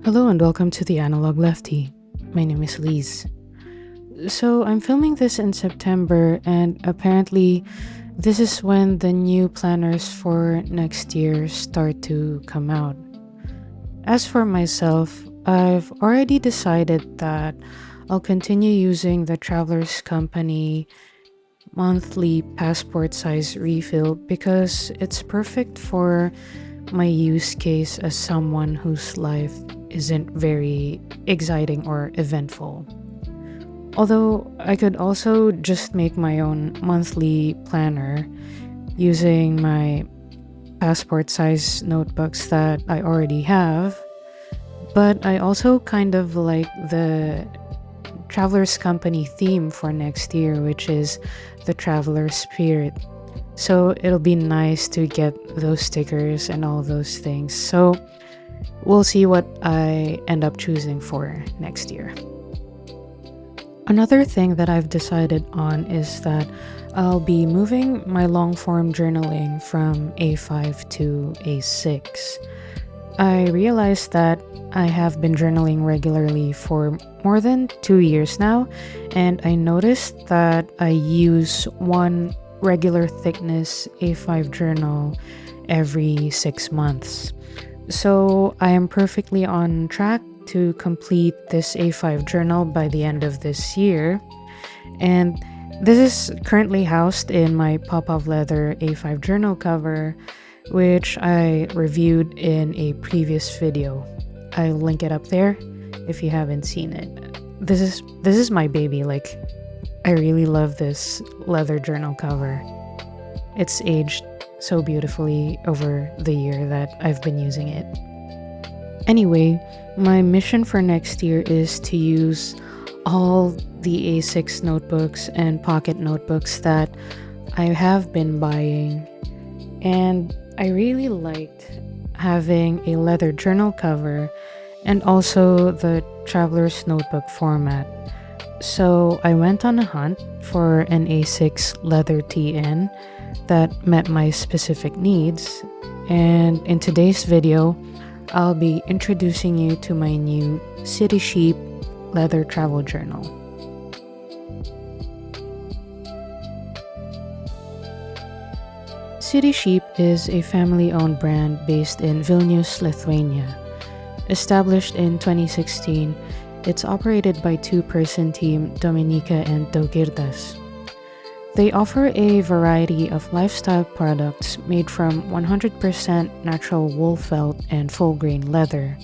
Hello and welcome to the Analog Leftie. My name is Liz. So I'm filming this in September, and apparently this is when the new planners for next year start to come out. As for myself, I've already decided that I'll continue using the Traveler's Company monthly passport size refill because it's perfect for my use case as someone whose life isn't very exciting or eventful. Although I could also just make my own monthly planner using my passport size notebooks that I already have, but I also kind of like the Traveler's Company theme for next year, which is the Traveler Spirit. So it'll be nice to get those stickers and all those things. So we'll see what I end up choosing for next year. Another thing that I've decided on is that I'll be moving my long form journaling from A5 to A6. I realized that I have been journaling regularly for more than 2 years now, and I noticed that I use one regular thickness A5 journal every 6 months. So I am perfectly on track to complete this A5 journal by the end of this year. And this is currently housed in my pop-up leather A5 journal cover, which I reviewed in a previous video. I'll link it up there if you haven't seen it. This is my baby. Like, I really love this leather journal cover. It's aged so beautifully over the year that I've been using it. Anyway, my mission for next year is to use all the A6 notebooks and pocket notebooks that I have been buying, and I really liked having a leather journal cover and also the traveler's notebook format. So I went on a hunt for an A6 leather TN that met my specific needs, and in today's video I'll be introducing you to my new CITYSHEEP leather travel journal. CITYSHEEP is a family-owned brand based in Vilnius, Lithuania. Established in 2016, it's operated by two-person team Dominika and Daugirdas. They offer a variety of lifestyle products made from 100% natural wool felt and full-grain leather,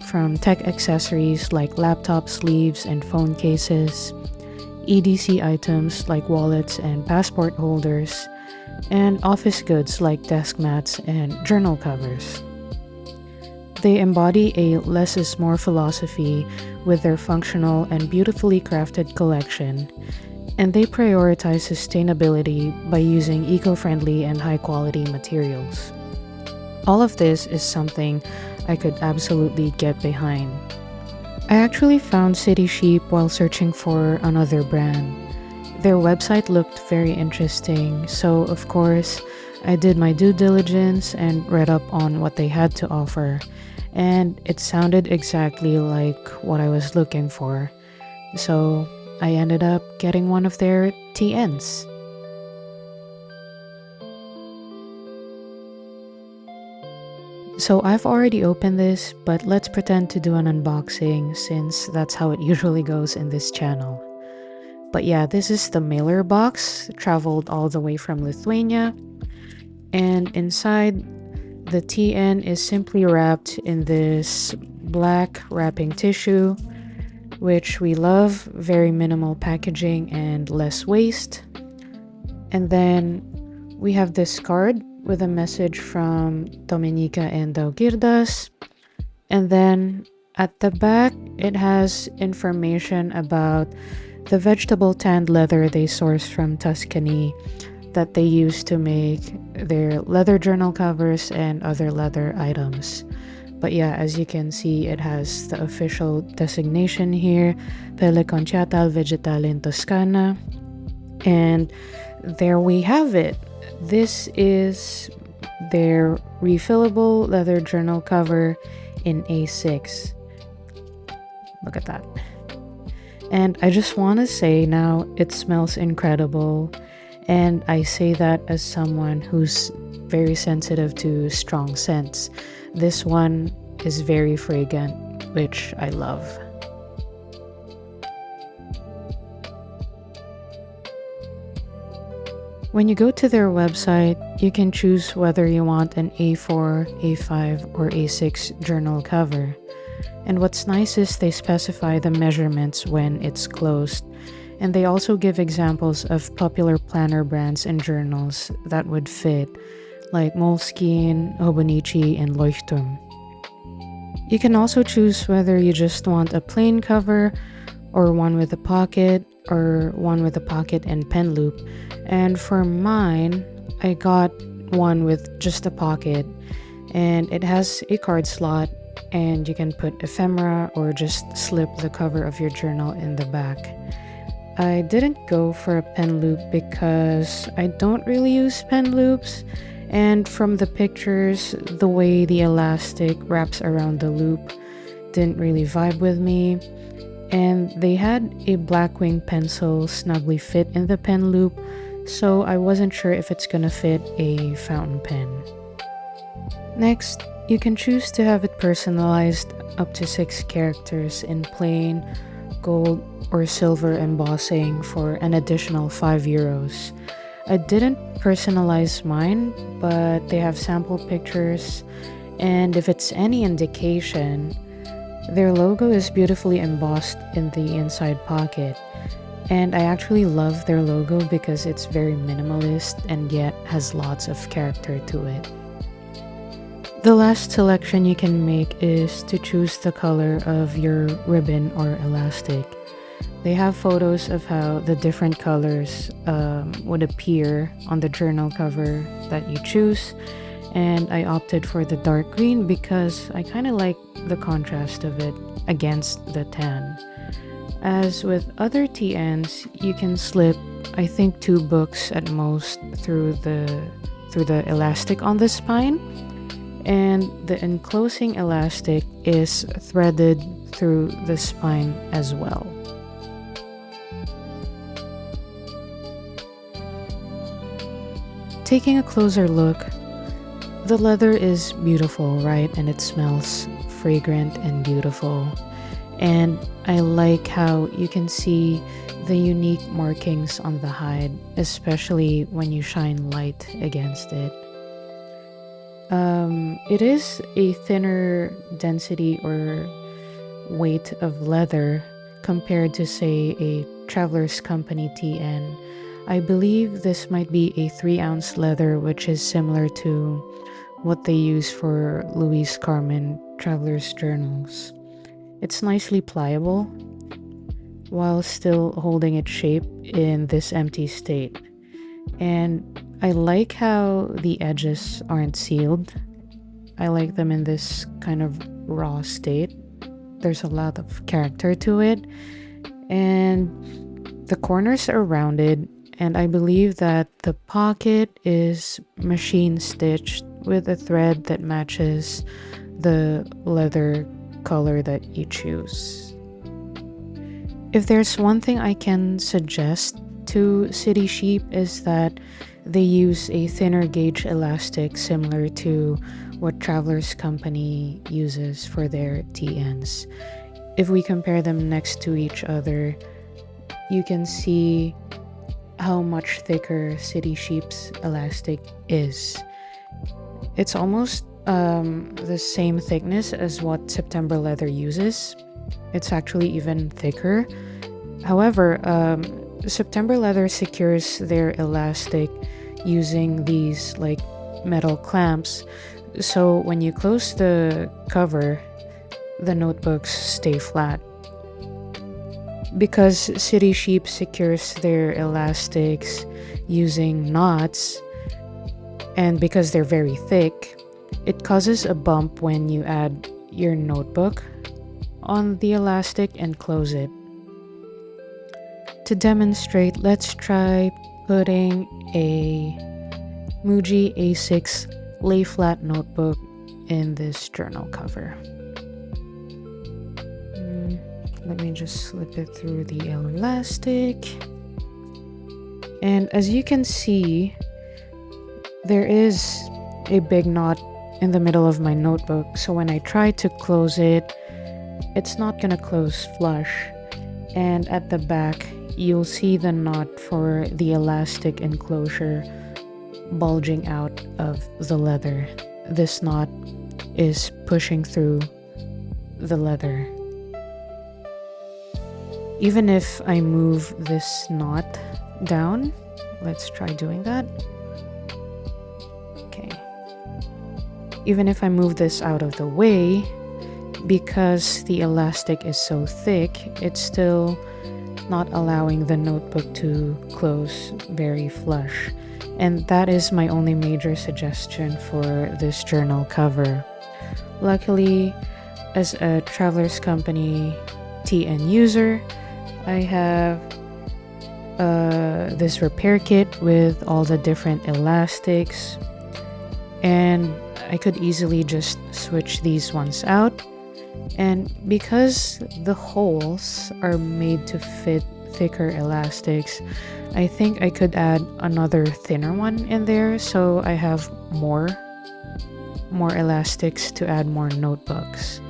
from tech accessories like laptop sleeves and phone cases, EDC items like wallets and passport holders, and office goods like desk mats and journal covers. They embody a less is more philosophy with their functional and beautifully crafted collection, and they prioritize sustainability by using eco-friendly and high-quality materials. All of this is something I could absolutely get behind. I actually found CITYSHEEP while searching for another brand. Their website looked very interesting, so of course, I did my due diligence and read up on what they had to offer, and it sounded exactly like what I was looking for. So I ended up getting one of their TNs. So I've already opened this, but let's pretend to do an unboxing since that's how it usually goes in this channel. But yeah, this is the mailer box, traveled all the way from Lithuania, and inside the TN is simply wrapped in this black wrapping tissue, which we love, very minimal packaging and less waste. And then we have this card with a message from Dominika and Daugirdas, and then at the back it has information about the vegetable tanned leather they source from Tuscany that they use to make their leather journal covers and other leather items. But yeah, as you can see, it has the official designation here, Pelle Conciata Vegetale in Toscana. And there we have it. This is their refillable leather journal cover in A6. Look at that. And I just want to say now, it smells incredible. And I say that as someone who's very sensitive to strong scents. This one is very fragrant, which I love. When you go to their website, you can choose whether you want an A4, A5, or A6 journal cover. And what's nice is they specify the measurements when it's closed, and they also give examples of popular planner brands and journals that would fit, like Moleskine, Hobonichi, and Leuchtturm. You can also choose whether you just want a plain cover, or one with a pocket, or one with a pocket and pen loop. And for mine, I got one with just a pocket, and it has a card slot, and you can put ephemera or just slip the cover of your journal in the back. I didn't go for a pen loop because I don't really use pen loops, and from the pictures, the way the elastic wraps around the loop didn't really vibe with me. And they had a Blackwing pencil snugly fit in the pen loop, so I wasn't sure if it's gonna fit a fountain pen. Next, you can choose to have it personalized up to 6 characters in plain, gold, or silver embossing for an additional €5. I didn't personalize mine, but they have sample pictures, and if it's any indication, their logo is beautifully embossed in the inside pocket. And I actually love their logo because it's very minimalist and yet has lots of character to it. The last selection you can make is to choose the color of your ribbon or elastic. They have photos of how the different colors would appear on the journal cover that you choose, and I opted for the dark green because I kind of like the contrast of it against the tan. As with other TNs, you can slip, I think, 2 books at most through the elastic on the spine, and the enclosing elastic is threaded through the spine as well. Taking a closer look, the leather is beautiful, right? And it smells fragrant and beautiful. And I like how you can see the unique markings on the hide, especially when you shine light against it. It is a thinner density or weight of leather compared to, say, a Traveler's Company TN. I believe this might be a 3-ounce leather, which is similar to what they use for Louise Carmen Traveler's Journals. It's nicely pliable while still holding its shape in this empty state. And I like how the edges aren't sealed. I like them in this kind of raw state. There's a lot of character to it. And the corners are rounded, and I believe that the pocket is machine stitched with a thread that matches the leather color that you choose. If there's one thing I can suggest to CITYSHEEP is that they use a thinner gauge elastic similar to what Traveler's Company uses for their TNs. If we compare them next to each other, you can see how much thicker CITYSHEEP's elastic is. It's almost the same thickness as what September Leather uses. It's actually even thicker. However, September Leather secures their elastic using these like metal clamps, so when you close the cover, the notebooks stay flat. Because CITYSHEEP secures their elastics using knots, and because they're very thick, it causes a bump when you add your notebook on the elastic and close it. To demonstrate, let's try putting a Muji A6 lay flat notebook in this journal cover. Let me just slip it through the elastic. And as you can see, there is a big knot in the middle of my notebook. So when I try to close it, it's not gonna close flush. And at the back, you'll see the knot for the elastic enclosure bulging out of the leather. This knot is pushing through the leather. Even if I move this knot down, let's try doing that. Okay. Even if I move this out of the way, because the elastic is so thick, it's still not allowing the notebook to close very flush. And that is my only major suggestion for this journal cover. Luckily, as a Traveler's Company TN user, I have this repair kit with all the different elastics, and I could easily just switch these ones out. And because the holes are made to fit thicker elastics, I think I could add another thinner one in there, so I have more elastics to add more notebooks.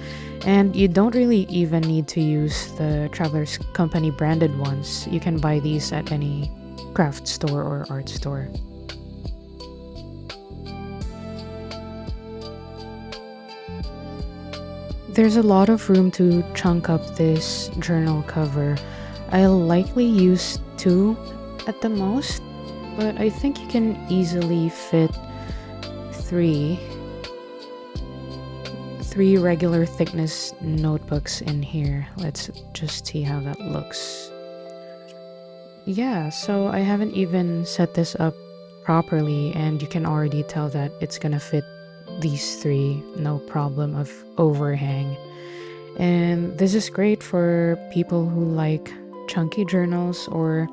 And you don't really even need to use the Traveler's Company branded ones. You can buy these at any craft store or art store. There's a lot of room to chunk up this journal cover. I'll likely use 2 at the most, but I think you can easily fit 3 regular thickness notebooks in here. Let's just see how that looks. Yeah, so I haven't even set this up properly, and you can already tell that it's gonna fit these 3, no problem of overhang. And this is great for people who like chunky journals, or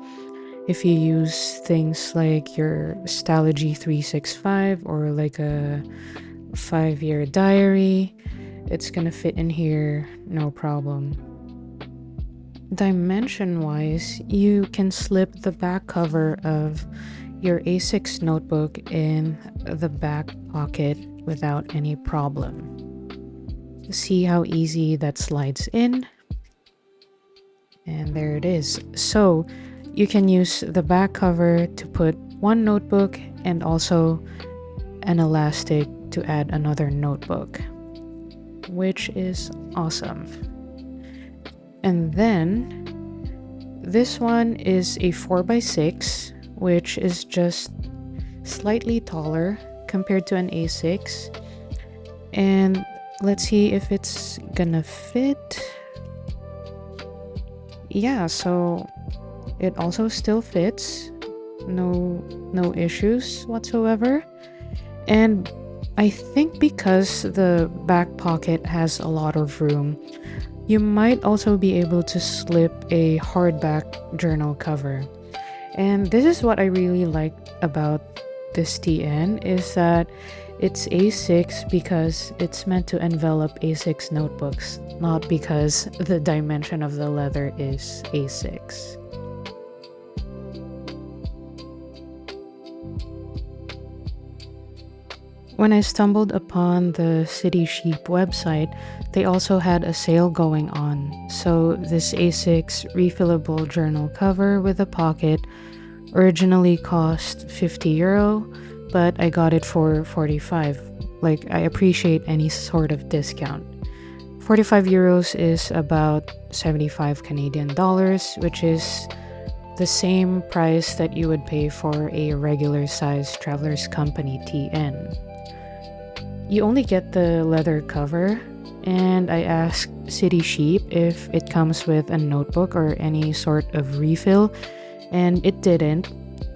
if you use things like your Stylogy 365 or like a 5-year diary. It's gonna fit in here, no problem. Dimension wise, you can slip the back cover of your A6 notebook in the back pocket without any problem. See how easy that slides in? And there it is. So you can use the back cover to put one notebook and also an elastic to add another notebook, which is awesome. And then this one is a 4x6, which is just slightly taller compared to an A6. And let's see if it's gonna fit. Yeah, so it also still fits. No issues whatsoever. And I think because the back pocket has a lot of room, you might also be able to slip a hardback journal cover. And this is what I really like about this TN, is that it's A6 because it's meant to envelop A6 notebooks, not because the dimension of the leather is A6. When I stumbled upon the CITYSHEEP website, they also had a sale going on. So this A6 refillable journal cover with a pocket originally cost €50, but I got it for 45. Like, I appreciate any sort of discount. €45 is about 75 Canadian dollars, which is the same price that you would pay for a regular size Traveler's Company TN. You only get the leather cover, and I asked CITYSHEEP if it comes with a notebook or any sort of refill, and it didn't,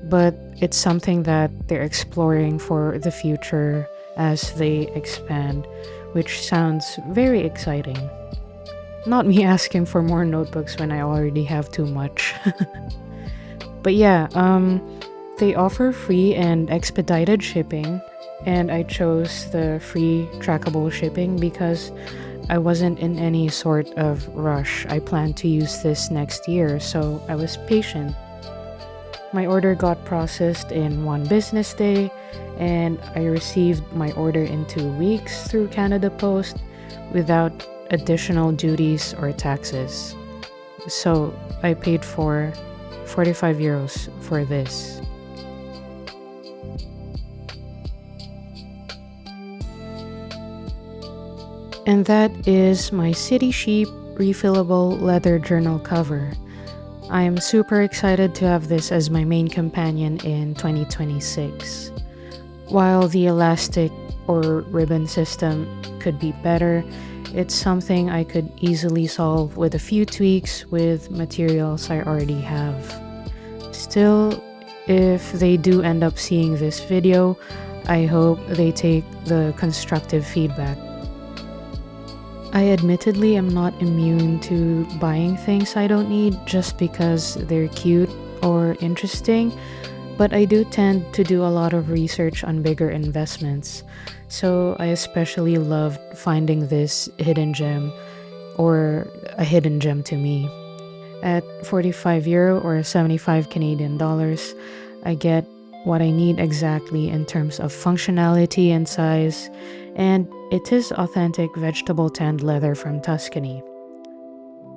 but it's something that they're exploring for the future as they expand, which sounds very exciting. Not me asking for more notebooks when I already have too much. But yeah, they offer free and expedited shipping, and I chose the free trackable shipping because I wasn't in any sort of rush. I planned to use this next year, so I was patient. My order got processed in one business day, and I received my order in 2 weeks through Canada Post without additional duties or taxes. So I paid for 45 euros for this. And that is my CITYSHEEP Refillable Leather Journal cover. I am super excited to have this as my main companion in 2026. While the elastic or ribbon system could be better, it's something I could easily solve with a few tweaks with materials I already have. Still, if they do end up seeing this video, I hope they take the constructive feedback. I admittedly am not immune to buying things I don't need just because they're cute or interesting, but I do tend to do a lot of research on bigger investments, so I especially loved finding this hidden gem, or a hidden gem to me. At 45 euro or 75 Canadian dollars, I get what I need exactly in terms of functionality and size, and it is authentic vegetable tanned leather from Tuscany.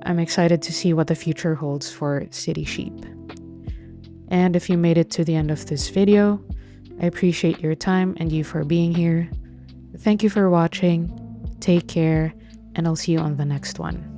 I'm excited to see what the future holds for CITYSHEEP. And if you made it to the end of this video, I appreciate your time and you for being here. Thank you for watching, take care, and I'll see you on the next one.